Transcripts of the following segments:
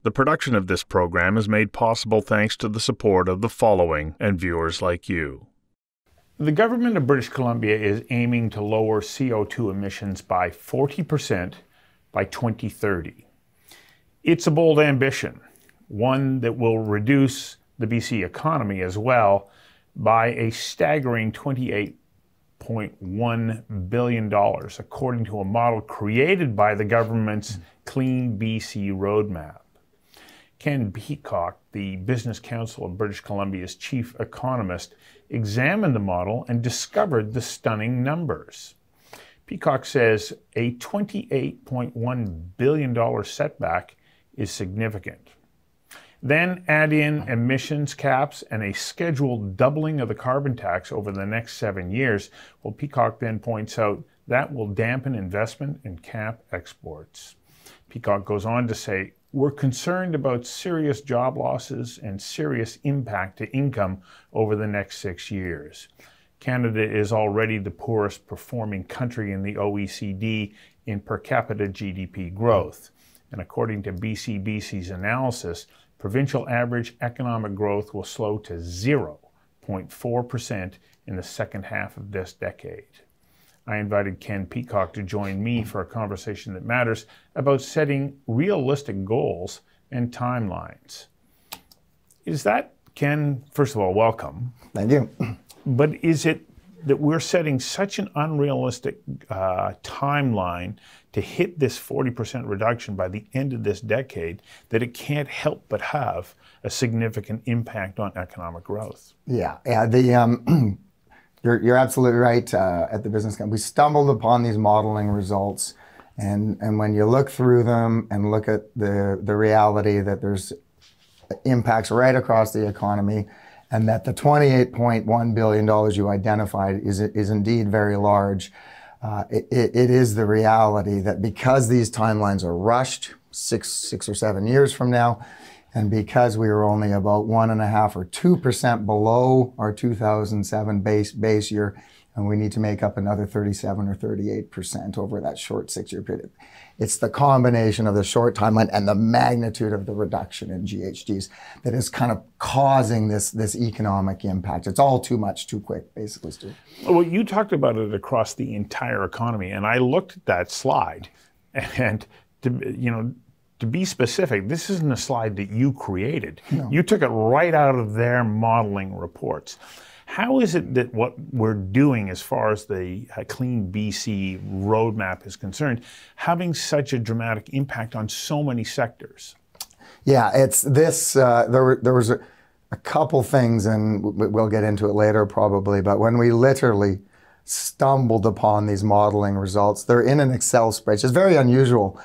The production of this program is made possible thanks to the support of the following and viewers like you. The government of British Columbia is aiming to lower CO2 emissions by 40% by 2030. It's a bold ambition, one that will reduce the BC economy as well by a staggering $28.1 billion, according to a model created by the government's CleanBC Roadmap. Ken Peacock, the Business Council of British Columbia's chief economist, examined the model and discovered the stunning numbers. Peacock says a $28.1 billion setback is significant. Then add in emissions caps and a scheduled doubling of the carbon tax over the next 7 years. Well, Peacock then points out that will dampen investment and cap exports. Peacock goes on to say, we're concerned about serious job losses and serious impact to income over the next 6 years. Canada is already the poorest performing country in the OECD in per capita GDP growth. And according to BCBC's analysis, provincial average economic growth will slow to 0.4% in the second half of this decade. I invited Ken Peacock to join me for a conversation that matters about setting realistic goals and timelines. Is that, Ken, first of all, welcome. Thank you. But is it that we're setting such an unrealistic timeline to hit this 40% reduction by the end of this decade that it can't help but have a significant impact on economic growth? Yeah. You're absolutely right. At the business, we stumbled upon these modeling results, and when you look through them and look at the reality that there's impacts right across the economy, and that the $28.1 billion you identified is indeed very large. It is the reality that because these timelines are rushed, six or 7 years from now, and because we were only about 1.5 or 2% below our 2007 base year, and we need to make up another 37 or 38% over that short 6-year period. It's the combination of the short timeline and the magnitude of the reduction in GHGs that is kind of causing this economic impact. It's all too much, too quick, basically, Stu. Well, you talked about it across the entire economy, and I looked at that slide, and to be specific, this isn't a slide that you created. No. You took it right out of their modeling reports. How is it that what we're doing as far as the CleanBC roadmap is concerned, having such a dramatic impact on so many sectors? Yeah, it's this, there was a couple things, and we'll get into it later probably, but when we literally stumbled upon these modeling results, they're in an Excel spreadsheet. It's very unusual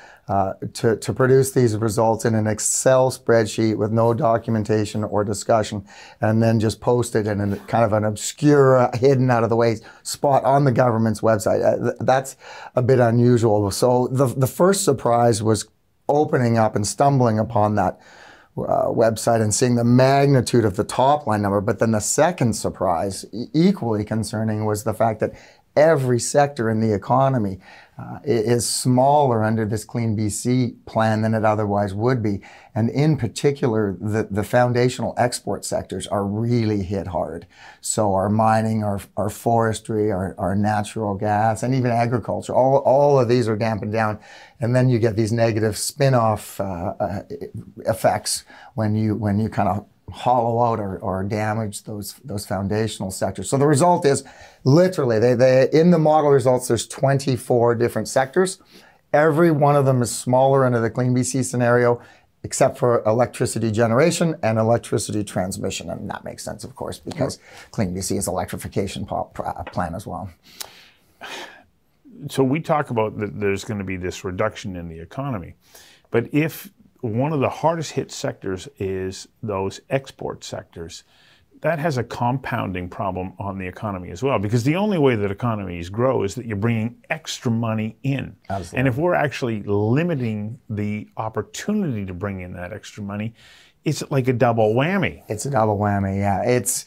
to produce these results in an Excel spreadsheet with no documentation or discussion, and then just post it in kind of an obscure, hidden out of the way spot on the government's website. That's a bit unusual. So the first surprise was opening up and stumbling upon that website and seeing the magnitude of the top line number. But then the second surprise, equally concerning, was the fact that every sector in the economy is smaller under this CleanBC plan than it otherwise would be. And in particular, the foundational export sectors are really hit hard. So our mining, our forestry, our natural gas, and even agriculture, all of these are dampened down. And then you get these negative spin-off effects when you kind of hollow out or damage those foundational sectors. So the result is literally, they in the model results, there's 24 different sectors. Every one of them is smaller under the CleanBC scenario, except for electricity generation and electricity transmission. And that makes sense, of course, because CleanBC is electrification plan as well. So we talk about that there's going to be this reduction in the economy, but if one of the hardest hit sectors is those export sectors, that has a compounding problem on the economy as well, because the only way that economies grow is that you're bringing extra money in. Absolutely. And if we're actually limiting the opportunity to bring in that extra money, it's like a double whammy. It's a double whammy, yeah. It's,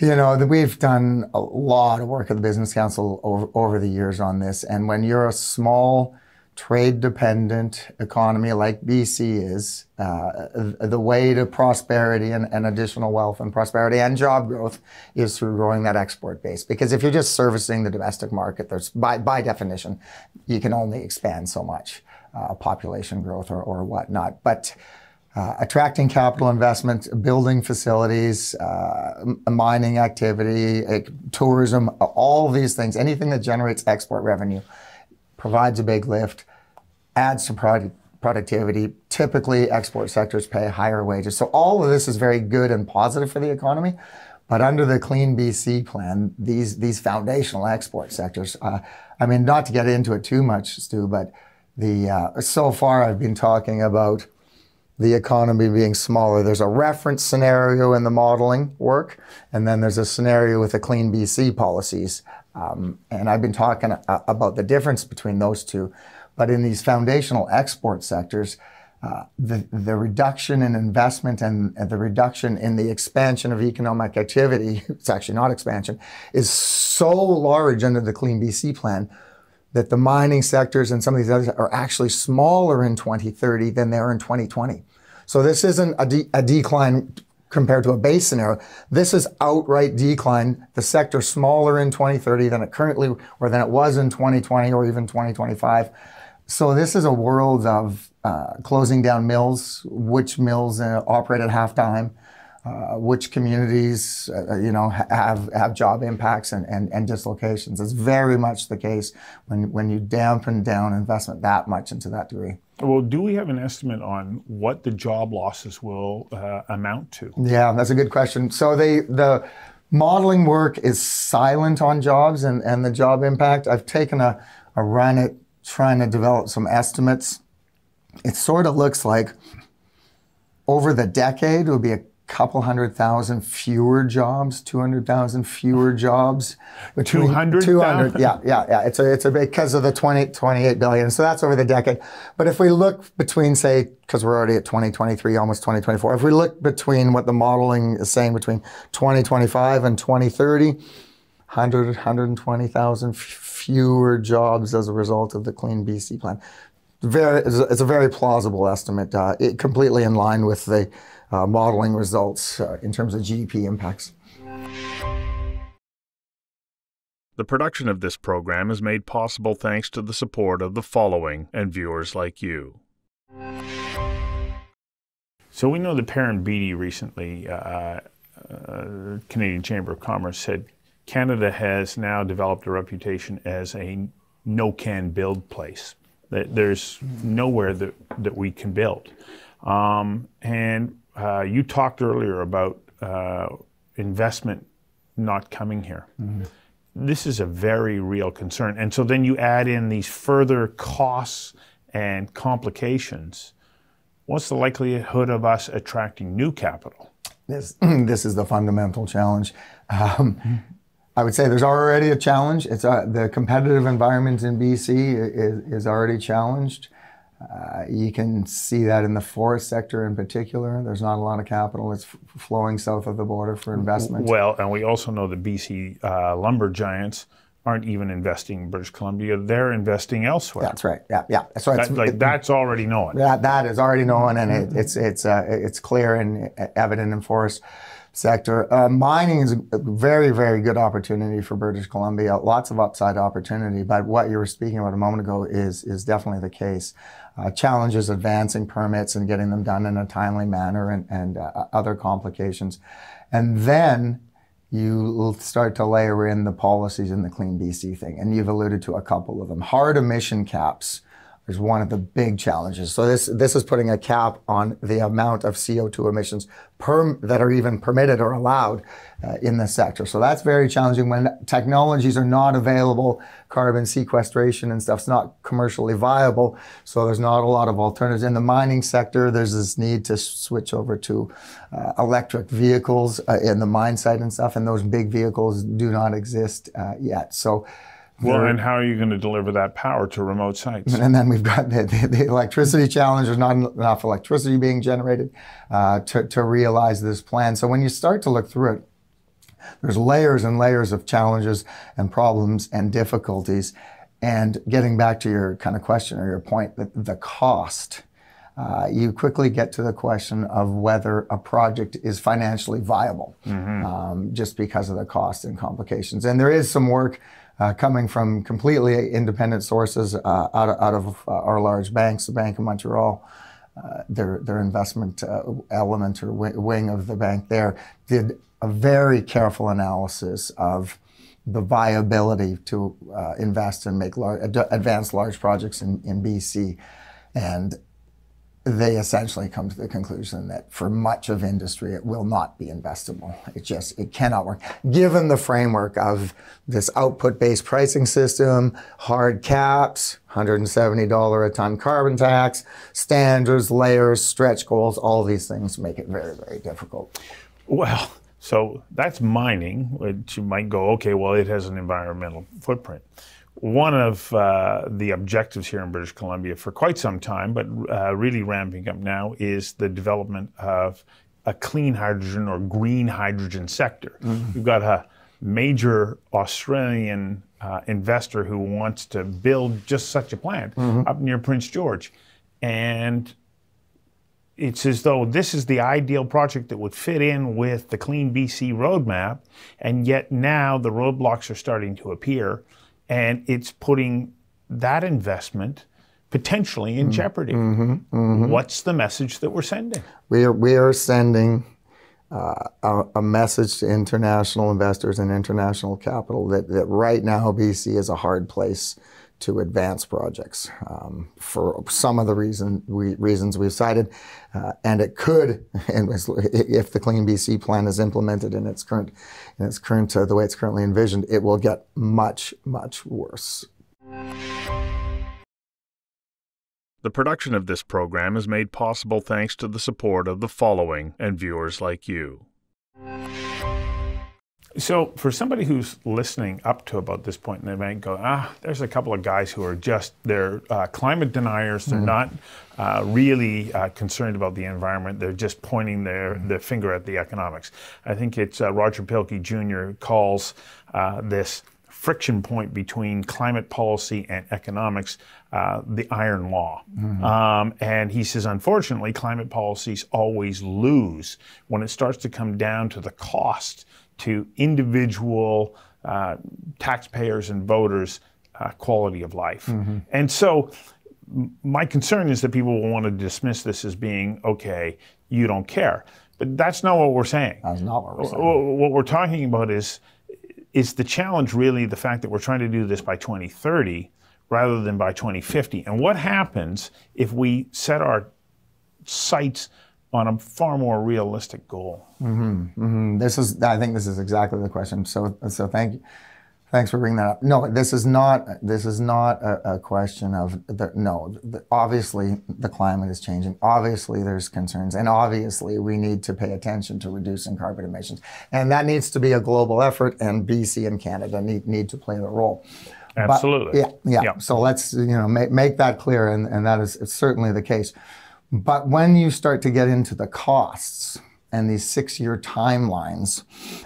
we've done a lot of work at the Business Council over the years on this, and when you're a small trade-dependent economy like BC is, the way to prosperity and additional wealth and prosperity and job growth is through growing that export base. Because if you're just servicing the domestic market, there's by definition, you can only expand so much population growth or whatnot. But attracting capital investment, building facilities, mining activity, tourism, all these things, anything that generates export revenue provides a big lift, adds to productivity. Typically, export sectors pay higher wages. So all of this is very good and positive for the economy. But under the CleanBC plan, these foundational export sectors, I mean, not to get into it too much, Stu, but so far I've been talking about the economy being smaller. There's a reference scenario in the modeling work, and then there's a scenario with the CleanBC policies. And I've been talking about the difference between those two. But in these foundational export sectors, the reduction in investment and the reduction in the expansion of economic activity, it's actually not expansion, is so large under the CleanBC plan that the mining sectors and some of these others are actually smaller in 2030 than they are in 2020. So this isn't a decline compared to a base scenario. This is outright decline. The sector smaller in 2030 than it currently, or than it was in 2020 or even 2025. So this is a world of closing down mills, which mills operate at halftime, which communities have job impacts and dislocations. It's very much the case when you dampen down investment that much into that degree. Well, do we have an estimate on what the job losses will amount to? Yeah, that's a good question. So the modeling work is silent on jobs and the job impact. I've taken a run at trying to develop some estimates. It sort of looks like over the decade, it would be a couple 100,000 fewer jobs, 200,000 fewer jobs. 200,000? Yeah. It's because of the 28 billion. So that's over the decade. But if we look between, say, because we're already at 2023, almost 2024, if we look between what the modeling is saying between 2025 and 2030, 120,000 fewer jobs as a result of the CleanBC plan. It's a very plausible estimate, completely in line with the modeling results in terms of GDP impacts. The production of this program is made possible thanks to the support of the following and viewers like you. So we know that per-capita recently, Canadian Chamber of Commerce said Canada has now developed a reputation as a no-can-build place. That there's nowhere that we can build. You talked earlier about investment not coming here. Mm-hmm. This is a very real concern. And so then you add in these further costs and complications. What's the likelihood of us attracting new capital? This is the fundamental challenge. I would say there's already a challenge. It's the competitive environment in BC is already challenged. You can see that in the forest sector in particular. There's not a lot of capital that's flowing south of the border for investment. Well, and we also know the BC lumber giants aren't even investing in British Columbia. They're investing elsewhere. That's right. Yeah. So that's already known. That is already known, and it's clear and evident in forest sector. Mining is a very, very good opportunity for British Columbia. Lots of upside opportunity, but what you were speaking about a moment ago is definitely the case. Challenges advancing permits and getting them done in a timely manner and other complications. And then you will start to layer in the policies in the CleanBC thing, and you've alluded to a couple of them. Hard emission caps is one of the big challenges. So this is putting a cap on the amount of CO2 emissions that are even permitted or allowed in the sector. So that's very challenging when technologies are not available. Carbon sequestration and stuff's not commercially viable. So there's not a lot of alternatives. In the mining sector, there's this need to switch over to electric vehicles in the mine site and stuff. And those big vehicles do not exist yet. So well, and how are you going to deliver that power to remote sites? And then we've got the electricity challenge. There's not enough electricity being generated to realize this plan. So when you start to look through it, there's layers and layers of challenges and problems and difficulties. And getting back to your kind of question or your point, the cost, you quickly get to the question of whether a project is financially viable, just because of the cost and complications. And there is some work coming from completely independent sources out of our large banks, the Bank of Montreal. Their investment element or wing of the bank there did a very careful analysis of the viability to invest and make advance large projects in BC. And they essentially come to the conclusion that for much of industry, it will not be investable. It cannot work. Given the framework of this output-based pricing system, hard caps, $170 a ton carbon tax, standards, layers, stretch goals, all these things make it very, very difficult. Well, so that's mining, which you might go, okay, well, it has an environmental footprint. One of the objectives here in British Columbia for quite some time, but really ramping up now, is the development of a clean hydrogen or green hydrogen sector. We've got a major Australian investor who wants to build just such a plant up near Prince George. And it's as though this is the ideal project that would fit in with the CleanBC Roadmap, and yet now the roadblocks are starting to appear. And it's putting that investment potentially in jeopardy. What's the message that we're sending? We are sending a message to international investors and international capital that right now BC is a hard place to advance projects for some of the reasons we've cited. And it could, and if the CleanBC plan is implemented in its current the way it's currently envisioned, it will get much, much worse. The production of this program is made possible thanks to the support of the following and viewers like you. So for somebody who's listening up to about this point, and they might go, there's a couple of guys who are they're climate deniers. They're not really concerned about the environment. They're just pointing their finger at the economics. I think it's Roger Pilkey Jr. calls this friction point between climate policy and economics the iron law. And he says, unfortunately, climate policies always lose when it starts to come down to the cost to individual taxpayers and voters' quality of life. And so my concern is that people will want to dismiss this as being, okay, you don't care. But that's not what we're saying. That's not what we're saying. What we're talking about is the challenge really the fact that we're trying to do this by 2030 rather than by 2050. And what happens if we set our sights on a far more realistic goal? I think this is exactly the question. So thank you. Thanks for bringing that up. No, this is not a question of obviously the climate is changing. Obviously there's concerns, and obviously we need to pay attention to reducing carbon emissions, and that needs to be a global effort. And BC and Canada need to play the role. Absolutely. But, yeah. So let's make that clear, and that is certainly the case. But when you start to get into the costs and these 6-year timelines,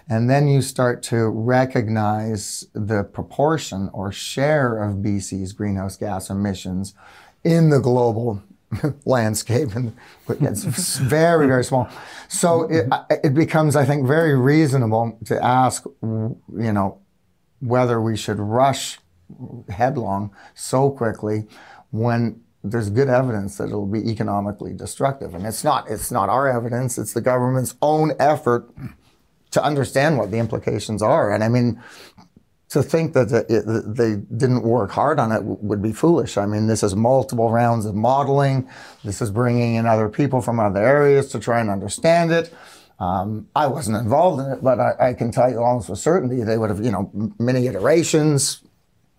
and then you start to recognize the proportion or share of BC's greenhouse gas emissions in the global landscape, and it's very, very small. So it becomes, I think, very reasonable to ask, whether we should rush headlong so quickly when there's good evidence that it'll be economically destructive. And it's not our evidence, it's the government's own effort to understand what the implications are. And I mean, to think that they didn't work hard on it would be foolish. I mean, this is multiple rounds of modeling. This is bringing in other people from other areas to try and understand it. I wasn't involved in it, but I can tell you almost with certainty they would have, many iterations,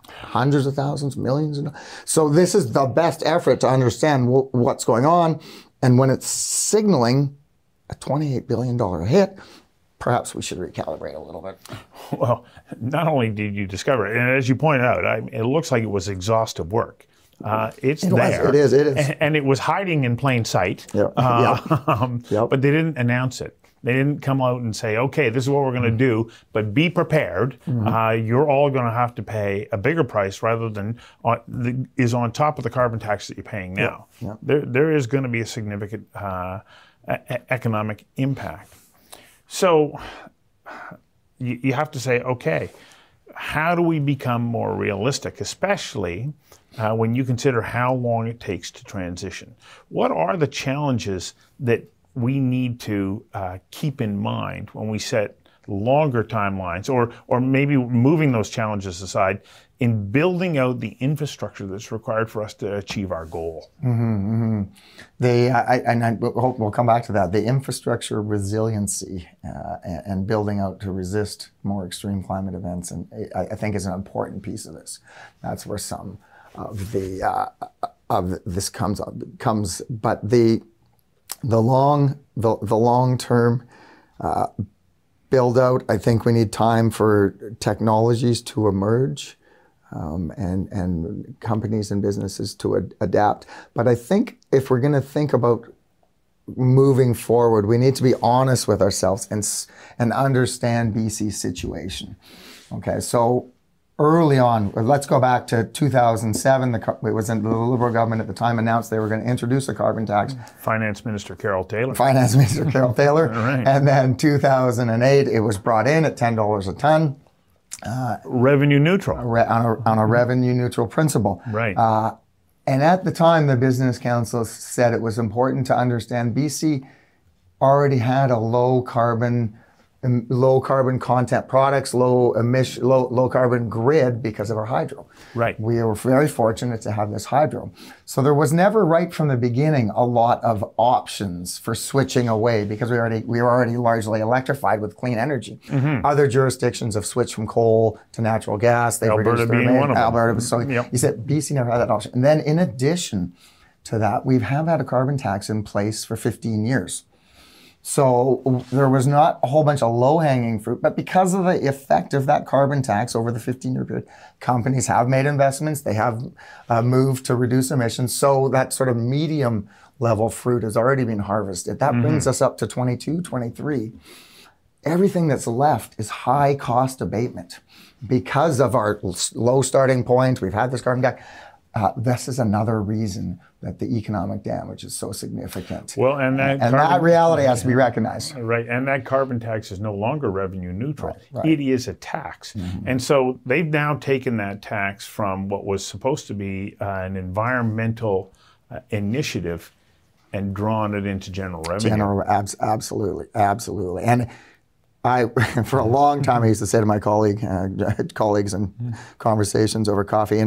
hundreds of thousands, millions. So this is the best effort to understand what's going on. And when it's signaling a $28 billion hit, perhaps we should recalibrate a little bit. Well, not only did you discover it, and as you pointed out, it looks like it was exhaustive work. It is. And it was hiding in plain sight. But they didn't announce it. They didn't come out and say, okay, this is what we're going to do, but be prepared. You're all going to have to pay a bigger price rather than is on top of the carbon tax that you're paying now. There is going to be a significant economic impact. So you have to say, okay, how do we become more realistic, especially when you consider how long it takes to transition? What are the challenges that we need to keep in mind when we set longer timelines, or maybe moving those challenges aside, in building out the infrastructure that's required for us to achieve our goal? We'll come back to that. The infrastructure resiliency and building out to resist more extreme climate events, and I think is an important piece of this. That's where some of this comes. But the long term build out, I think we need time for technologies to emerge. And companies and businesses to adapt. But I think if we're going to think about moving forward, we need to be honest with ourselves and understand BC's situation. Okay, so early on, let's go back to 2007. It was the Liberal government at the time announced they were going to introduce a carbon tax. Finance Minister Carol Taylor. Right. And then 2008, it was brought in at $10 a ton. Revenue neutral. On a revenue neutral principle. Right. And at the time, the Business Council said it was important to understand BC already had a low carbon content products, low carbon grid because of our hydro. Right. We were very fortunate to have this hydro. So there was never right from the beginning a lot of options for switching away because we were already largely electrified with clean energy. Other jurisdictions have switched from coal to natural gas. They Alberta being one of them. Alberta. So you said BC never had that option. And then in addition to that, we have had a carbon tax in place for 15 years. So there was not a whole bunch of low-hanging fruit, but because of the effect of that carbon tax over the 15-year period, companies have made investments, they have moved to reduce emissions, so that sort of medium-level fruit has already been harvested. That brings us up to 22, 23. Everything that's left is high-cost abatement. Because of our low starting point, we've had this carbon tax. This is another reason that the economic damage is so significant. Well, and that reality has to be recognized. Right, and that carbon tax is no longer revenue neutral. Right. It is a tax. And so they've now taken that tax from what was supposed to be an environmental initiative and drawn it into general revenue. Absolutely. And for a long time, I used to say to my colleagues and conversations over coffee,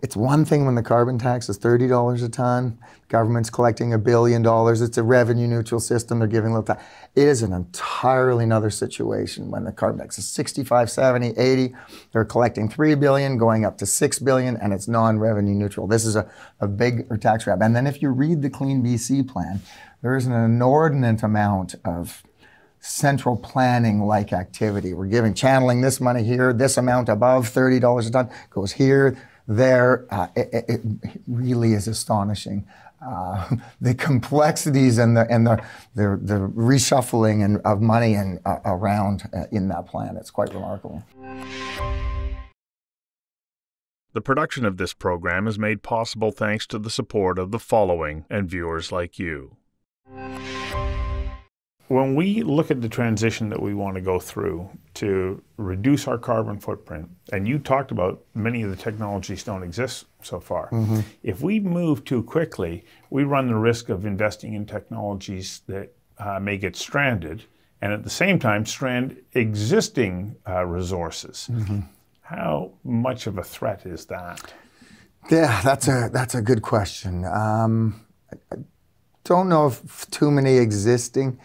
it's one thing when the carbon tax is $30 a ton, government's collecting $1 billion, it's a revenue neutral system, they're giving a little tax. It is an entirely another situation when the carbon tax is 65, 70, 80, they're collecting $3 billion, going up to $6 billion, and it's non-revenue neutral. This is a big tax grab. And then if you read the CleanBC plan, there is an inordinate amount of central planning-like activity. We're channeling this money here, this amount above $30 a ton goes here, there. It really is astonishing. The complexities and the reshuffling of money around in that plan. It's quite remarkable. The production of this program is made possible thanks to the support of the following and viewers like you. When we look at the transition that we want to go through to reduce our carbon footprint, and you talked about many of the technologies don't exist so far. If we move too quickly, we run the risk of investing in technologies that may get stranded, and at the same time strand existing resources. How much of a threat is that? Yeah, that's a good question. I don't know if too many existing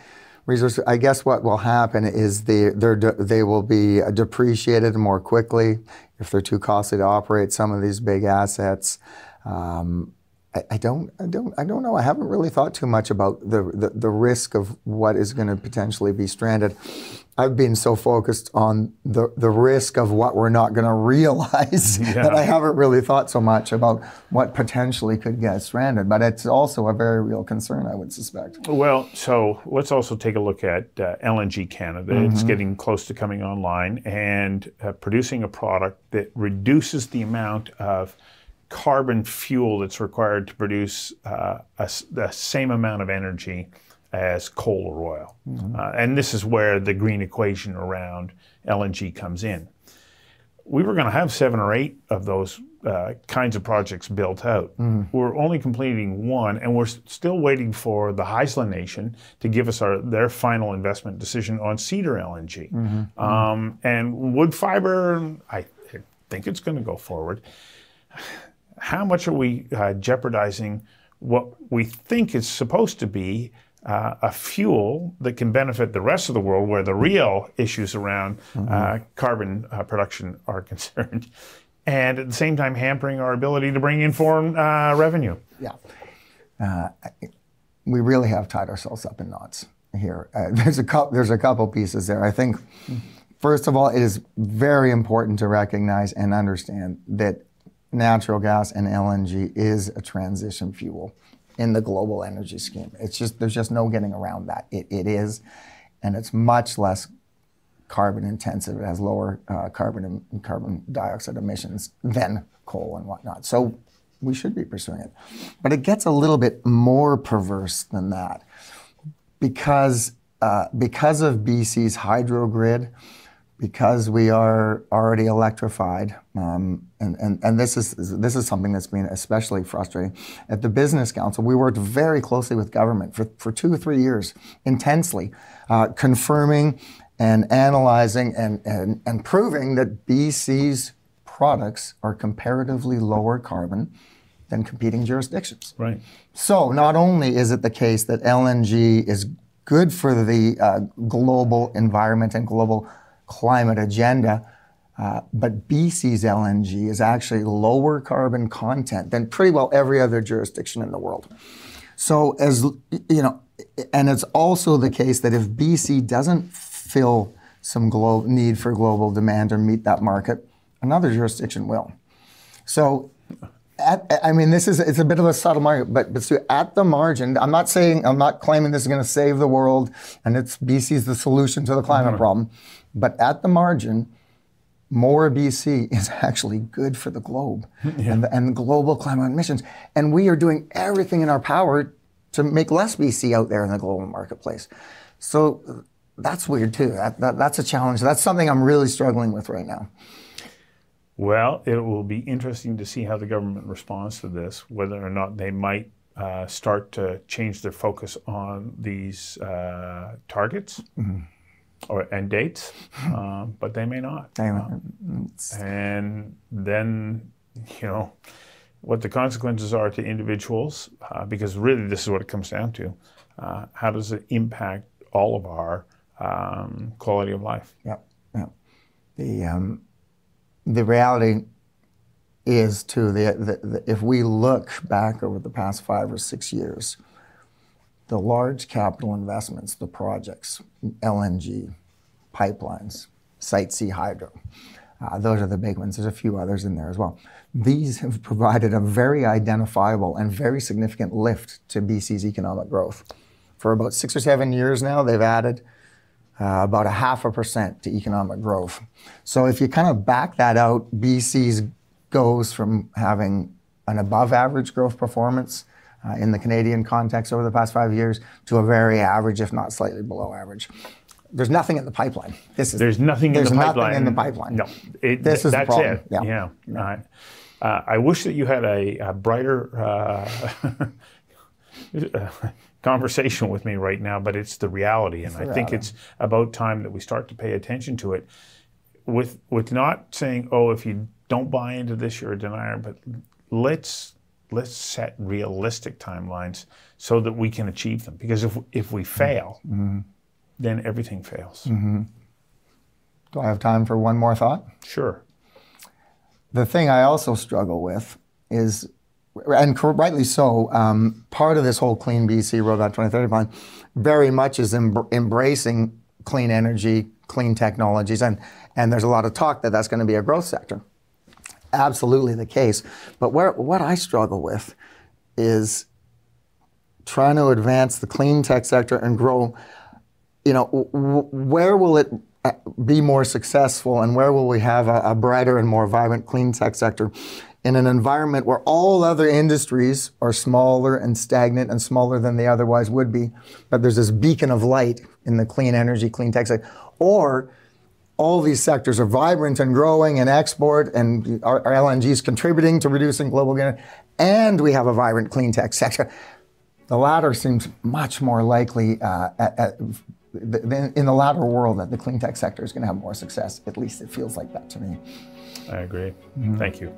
resources. I guess what will happen is they will be depreciated more quickly if they're too costly to operate some of these big assets. I don't know. I haven't really thought too much about the risk of what is going to potentially be stranded. I've been so focused on the risk of what we're not going to realize that I haven't really thought so much about what potentially could get stranded. But it's also a very real concern, I would suspect. Well, so let's also take a look at LNG Canada. It's getting close to coming online and producing a product that reduces the amount of carbon fuel that's required to produce the same amount of energy as coal or oil. And this is where the green equation around LNG comes in. We were going to have 7 or 8 of those kinds of projects built out. We're only completing one, and we're still waiting for the Haisla Nation to give us their final investment decision on Cedar LNG. And wood fiber, I think it's going to go forward. How much are we jeopardizing what we think is supposed to be a fuel that can benefit the rest of the world, where the real issues around carbon production are concerned, and at the same time hampering our ability to bring in foreign revenue? Yeah, we really have tied ourselves up in knots here. There's a couple pieces there. I think, first of all, it is very important to recognize and understand that natural gas and LNG is a transition fuel in the global energy scheme. There's just no getting around that. It is, and it's much less carbon intensive. It has lower carbon dioxide emissions than coal and whatnot. So we should be pursuing it. But it gets a little bit more perverse than that because of BC's hydro grid, because we are already electrified, and this is something that's been especially frustrating. At the Business Council, we worked very closely with government for 2 or 3 years, intensely, confirming and analyzing and proving that BC's products are comparatively lower carbon than competing jurisdictions. Right. So not only is it the case that LNG is good for the global environment and global climate agenda, but BC's LNG is actually lower carbon content than pretty well every other jurisdiction in the world. So as you know, and it's also the case that if BC doesn't fill some need for global demand or meet that market, another jurisdiction will. So it's a bit of a subtle market, but so at the margin, I'm not claiming this is going to save the world and BC's the solution to the climate problem. But at the margin, more BC is actually good for the globe and global climate emissions. And we are doing everything in our power to make less BC out there in the global marketplace. So that's weird too. That's a challenge. That's something I'm really struggling with right now. Well, it will be interesting to see how the government responds to this, whether or not they might start to change their focus on these targets. And dates, but they may not. And then, what the consequences are to individuals, because really this is what it comes down to. How does it impact all of our quality of life? Yeah. The reality is, too, if we look back over the past 5 or 6 years, the large capital investments, the projects, LNG, pipelines, Site C hydro, those are the big ones. There's a few others in there as well. These have provided a very identifiable and very significant lift to BC's economic growth. For about 6 or 7 years now, they've added about 0.5% to economic growth. So if you kind of back that out, BC's goes from having an above average growth performance in the Canadian context over the past 5 years to a very average, if not slightly below average. There's nothing in the pipeline. There's nothing in the pipeline. No, this is the problem. Yeah. I wish that you had a brighter conversation with me right now, but it's the reality, and I think it's about time that we start to pay attention to it, with not saying, oh, if you don't buy into this, you're a denier, but let's set realistic timelines so that we can achieve them. Because if we fail, then everything fails. Do I have time for one more thought? Sure. The thing I also struggle with is, and rightly so, part of this whole CleanBC Roadmap 2030 plan very much is embracing clean energy, clean technologies, and there's a lot of talk that that's going to be a growth sector. Absolutely the case. But what I struggle with is trying to advance the clean tech sector and grow. Where will it be more successful, and where will we have a brighter and more vibrant clean tech sector in an environment where all other industries are smaller and stagnant and smaller than they otherwise would be, but there's this beacon of light in the clean energy, clean tech sector, or all these sectors are vibrant and growing and export, and our LNG is contributing to reducing global warming, and we have a vibrant clean tech sector. The latter seems much more likely in the latter world that the clean tech sector is going to have more success. At least it feels like that to me. I agree. Thank you.